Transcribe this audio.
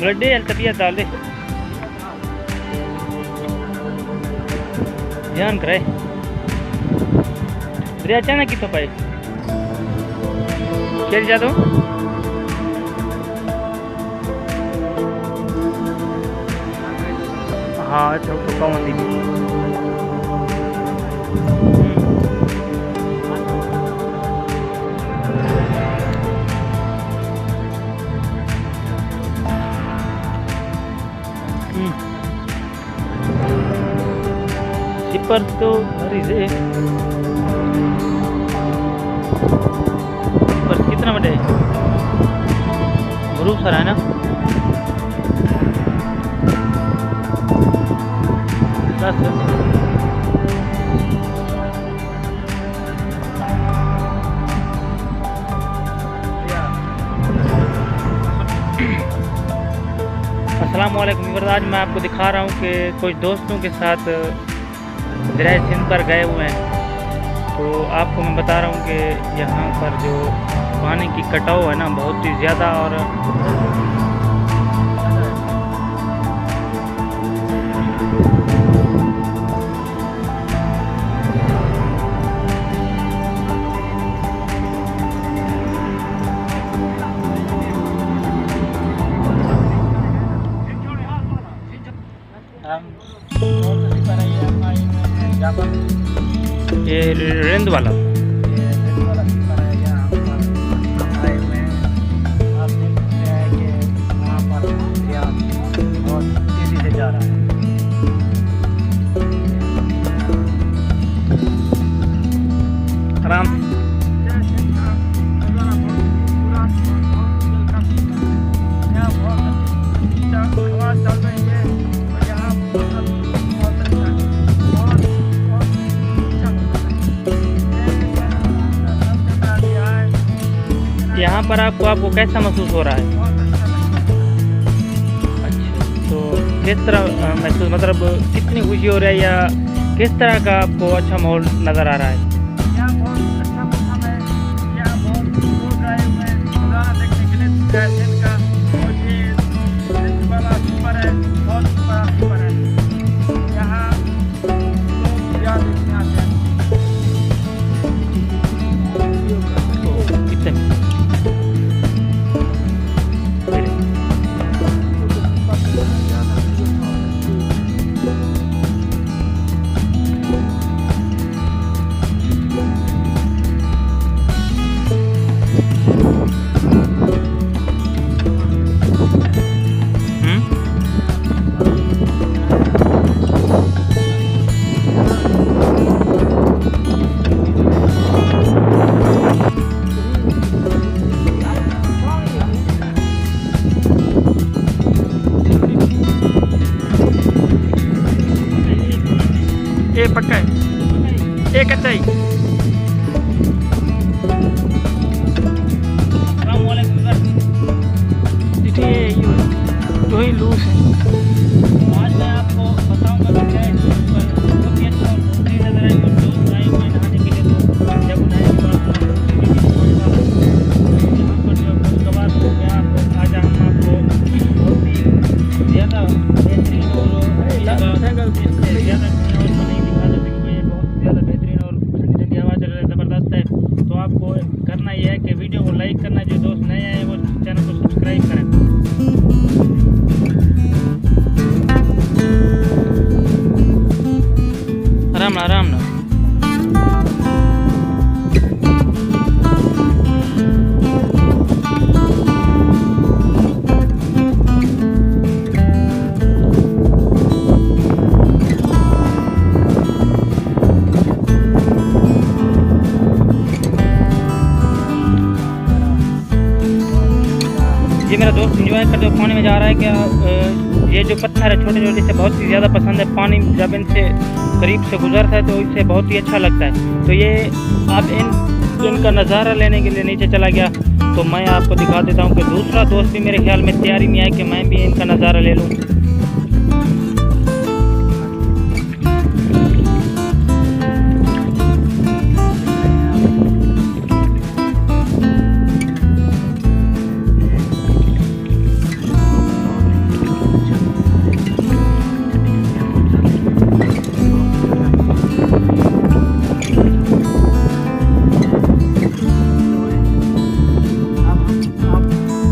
Blood day तबीयत डाल दे ध्यान करे दरिया अचानक कितों पाए खेल जा तो हाँ तो कौन दी पर तो पर कितना बड़े ग्रुप सारा है ना अस्सलाम वालेकुम। आज मैं आपको दिखा रहा हूँ कि कुछ दोस्तों के साथ दरिया सिंध पर गए हुए हैं। तो आपको मैं बता रहा हूँ कि यहाँ पर जो पानी की कटाव है ना बहुत ही ज़्यादा और ये रेंद वाला आप देख सकते हैं कि वहाँ पर दरिया बहुत तेज़ी से जा रहा है। आराम यहाँ पर आपको कैसा महसूस हो रहा है? अच्छा, तो किस तरह महसूस मतलब कितनी खुशी हो रही है या किस तरह का आपको अच्छा माहौल नज़र आ रहा है? यहाँ बहुत अच्छा मौसम है। यहाँ बहुत लोग आए हुए हैं नज़ारा देखने के लिए दिन का। और ये सिंध वाला सुपर है, बहुत बड़ा सुपर है। यहाँ लोग दरिया देखने आते हैं। कितने ये पक्का है एक अच्छा ही जो ही लूज है। आज मैं आपको बताऊंगा कि क्या है पर बहुत ही अच्छा और सुंदर नजर है। जो दोस्त आए हुए नहाने के लिए तो जब उन्हें यहाँ पर जो खुशगवार हो गया आज हम आपको बहुत ही ज़्यादा बेहतरीन और ज़्यादा तो आपको करना यह है कि वीडियो को लाइक करना, जो दोस्त नए आए हैं वो चैनल को सब्सक्राइब करें। आराम आराम ना ये मेरा दोस्त एंजॉय करते हुए पानी में जा रहा है। क्या ये जो पत्थर है छोटे छोटे से बहुत ही ज़्यादा पसंद है। पानी जब इनसे करीब से गुजरता है तो इससे बहुत ही अच्छा लगता है। तो ये अब इनका नज़ारा लेने के लिए नीचे चला गया। तो मैं आपको दिखा देता हूँ कि दूसरा दोस्त भी मेरे ख्याल में तैयारी में है कि मैं भी इनका नज़ारा ले लूँ।